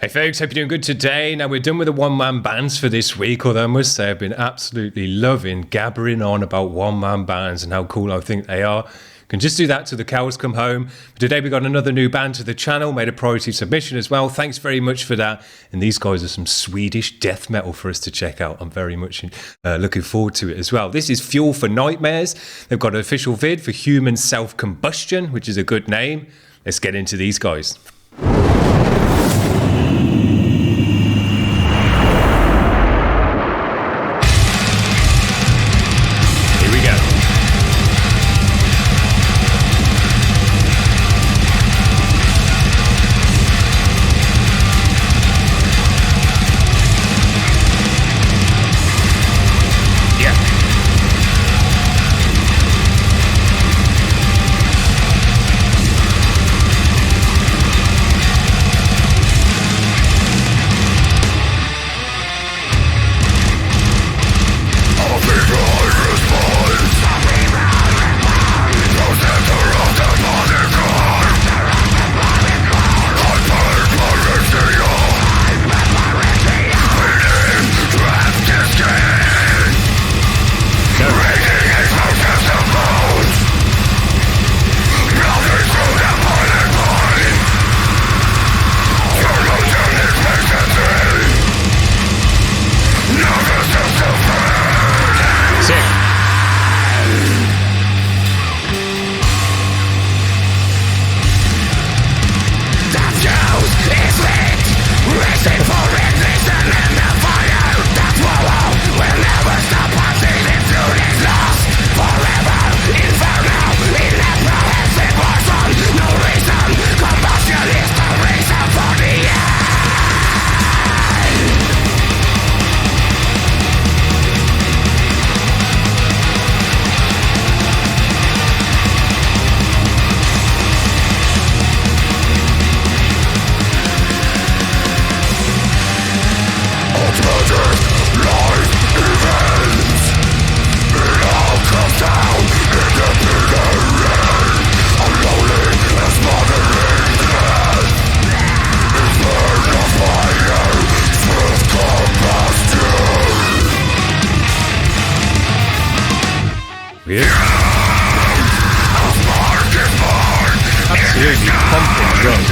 Hey folks, hope you're doing good today. Now we're done with the one-man bands for this week, although I must say I've been absolutely loving gabbering on about one-man bands and how cool I think they are. Can just do that till the cows come home. But today we got another new band to the channel, made a priority submission as well. Thanks very much for that. And these guys are some Swedish death metal for us to check out. I'm very much looking forward to it as well. This is Fuel for Nightmares. They've got an official vid for Human Self-Combustion, which is a good name. Let's get into these guys. Absolutely pumping drums.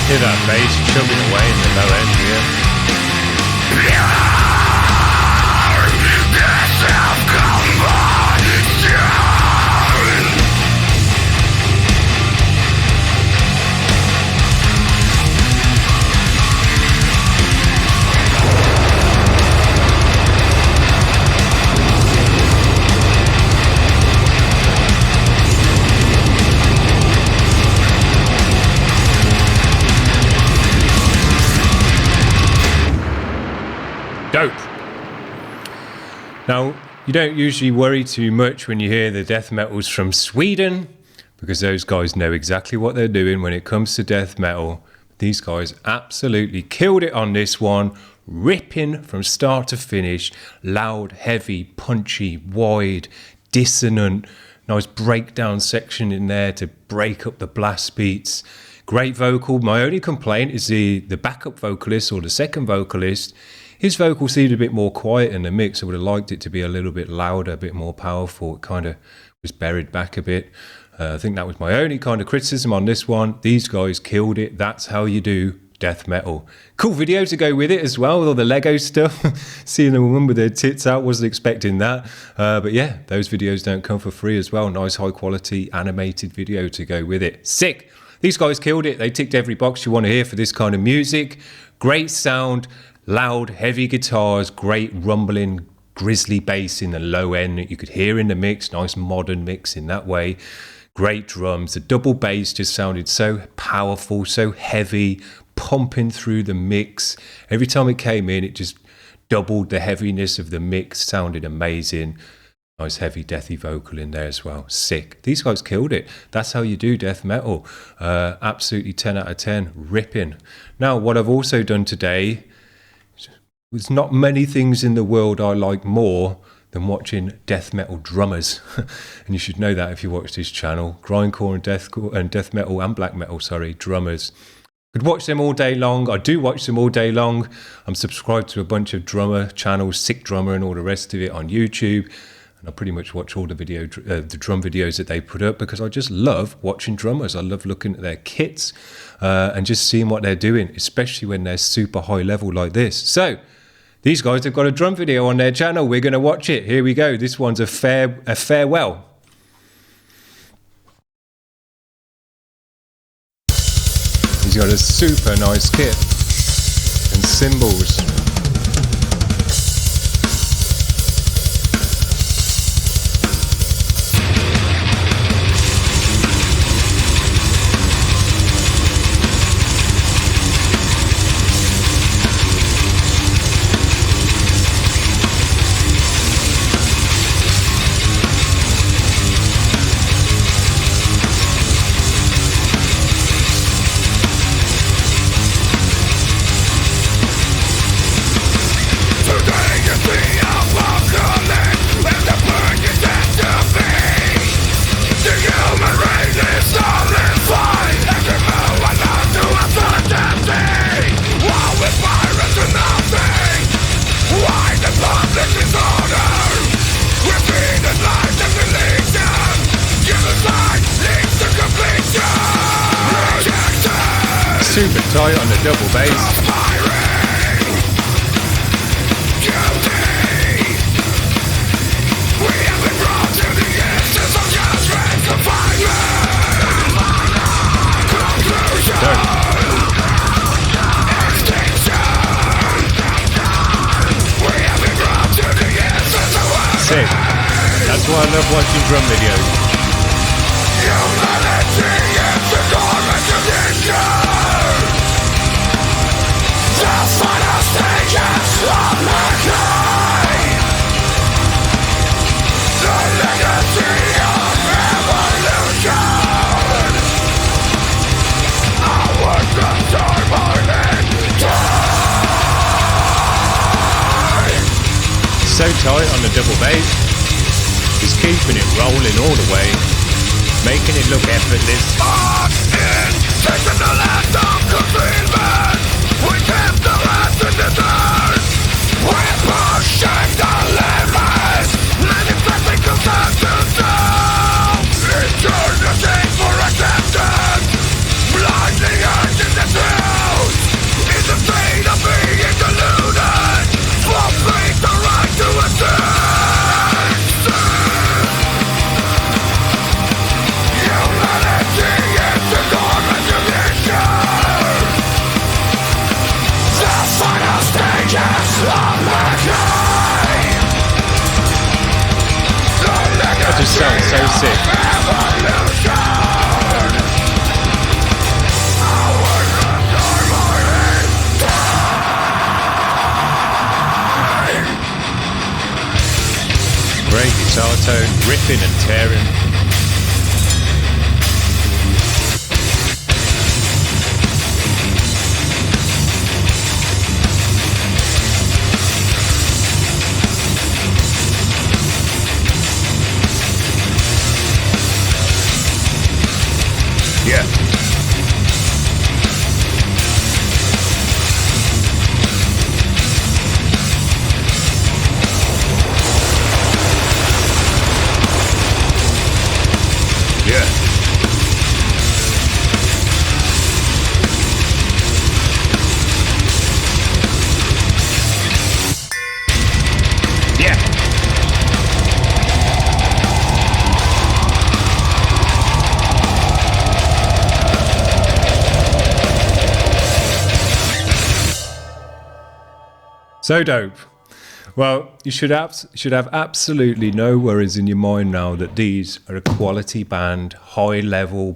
Hear that bass chugging away in the low end here. Dope. Now, you don't usually worry too much when you hear the death metals from Sweden, because those guys know exactly what they're doing when it comes to death metal. These guys absolutely killed it on this one, ripping from start to finish, loud, heavy, punchy, wide, dissonant, nice breakdown section in there to break up the blast beats. Great vocal. My only complaint is the backup vocalist or the second vocalist. His vocal seemed a bit more quiet in the mix. I would have liked it to be a little bit louder, a bit more powerful. It kind of was buried back a bit. I think that was my only kind of criticism on this one. These guys killed it. That's how you do death metal. Cool video to go with it as well, with all the Lego stuff. Seeing a woman with her tits out, wasn't expecting that. But yeah, those videos don't come for free as well. Nice high quality animated video to go with it. Sick. These guys killed it. They ticked every box you want to hear for this kind of music. Great sound, loud, heavy guitars, great rumbling, grizzly bass in the low end that you could hear in the mix. Nice modern mix in that way. Great drums. The double bass just sounded so powerful, so heavy, pumping through the mix. Every time it came in, it just doubled the heaviness of the mix. Sounded amazing. Nice heavy deathy vocal in there as well. Sick. These guys killed it. That's how you do death metal. Absolutely 10 out of 10. Ripping. Now, what I've also done today, there's not many things in the world I like more than watching death metal drummers. And you should know that if you watch this channel. Grindcore and death metal and black metal, drummers. Could watch them all day long. I do watch them all day long. I'm subscribed to a bunch of drummer channels, Sick Drummer and all the rest of it on YouTube. And I pretty much watch all the drum videos that they put up because I just love watching drummers. I love looking at their kits and just seeing what they're doing, especially when they're super high level like this. So these guys have got a drum video on their channel. We're going to watch it. Here we go. This one's a farewell. He's got a super nice kit and cymbals. Super tight on the double bass. Sick. That's why I love watching drum videos. So tight on the double bass, just keeping it rolling all the way, making it look effortless. Taking the last of concealment, we kept the rest in the dirt. We're pushing the limits, manifesting consensus down. Eternity for acceptance, blindly urging the truth. In the state of being deluded, for faith the right to ascend. Humanity is the garment of nature. The final stages of mankind. That just sounds so sick. Great guitar tone, ripping and tearing. So dope. Well, you should have absolutely no worries in your mind now that these are a quality band, high-level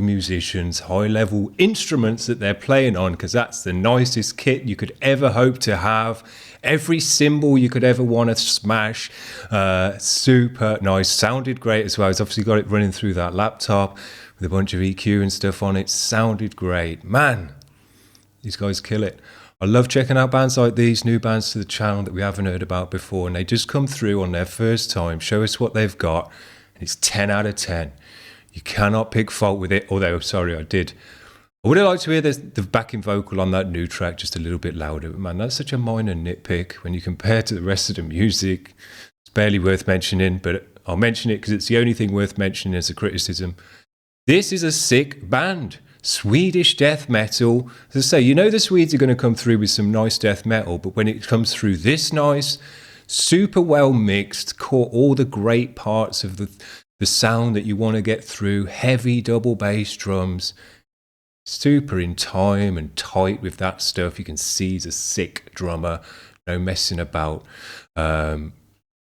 musicians, high-level instruments that they're playing on, because that's the nicest kit you could ever hope to have. Every cymbal you could ever want to smash. Super nice. Sounded great as well. It's obviously got it running through that laptop with a bunch of EQ and stuff on it. Sounded great. Man, these guys kill it. I love checking out bands like these, new bands to the channel that we haven't heard about before, and they just come through on their first time, show us what they've got, and it's 10 out of 10. You cannot pick fault with it, although, sorry, I did. I would have liked to hear the backing vocal on that new track just a little bit louder, but man, that's such a minor nitpick when you compare to the rest of the music. It's barely worth mentioning, but I'll mention it because it's the only thing worth mentioning as a criticism. This is a sick band. Swedish death metal. As I say, you know the Swedes are going to come through with some nice death metal, but when it comes through this nice, super well mixed, caught all the great parts of the sound that you want to get through, heavy double bass drums, super in time and tight with that stuff. You can see he's a sick drummer, no messing about.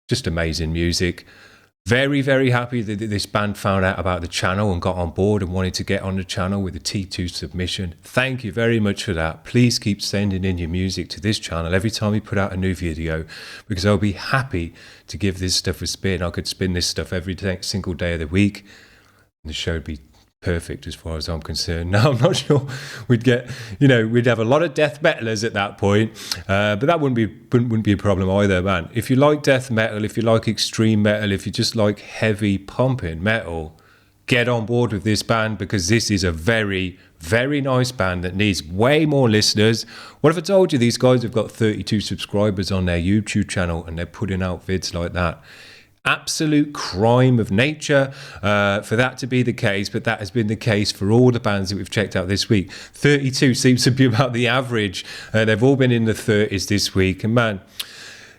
Just amazing music. Very, very happy that this band found out about the channel and got on board and wanted to get on the channel with a T2 submission. Thank you very much for that. Please keep sending in your music to this channel every time we put out a new video, because I'll be happy to give this stuff a spin. I could spin this stuff every single day of the week, and the show would be perfect as far as I'm concerned. Now, I'm not sure we'd have a lot of death metalers at that point, but that wouldn't be a problem either, man. If you like death metal, if you like extreme metal, if you just like heavy pumping metal, get on board with this band, because this is a very, very nice band that needs way more listeners. What if I told you these guys have got 32 subscribers on their YouTube channel and they're putting out vids like that? Absolute crime of nature for that to be the case, but that has been the case for all the bands that we've checked out this week. 32 seems to be about the average. They've all been in the 30s this week, and man,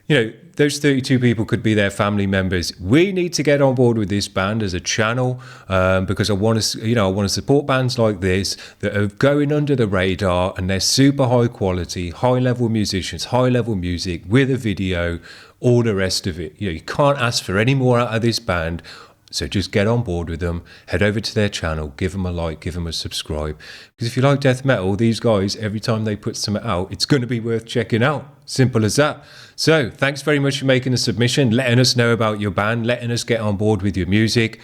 those 32 people could be their family members. We need to get on board with this band as a channel, because I want to support bands like this that are going under the radar, and they're super high quality, high level musicians, high level music with a video, all the rest of it. You can't ask for any more out of this band. So just get on board with them, head over to their channel, give them a like, give them a subscribe. Because if you like death metal, these guys, every time they put something out, it's going to be worth checking out. Simple as that. So thanks very much for making a submission, letting us know about your band, letting us get on board with your music.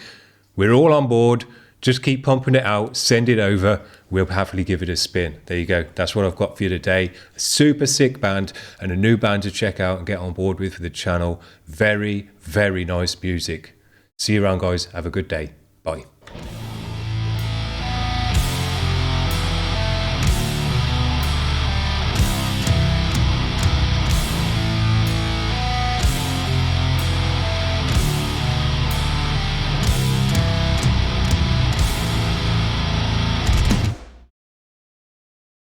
We're all on board. Just keep pumping it out, send it over. We'll happily give it a spin. There you go. That's what I've got for you today. A super sick band and a new band to check out and get on board with for the channel. Very, very nice music. See you around, guys. Have a good day. Bye.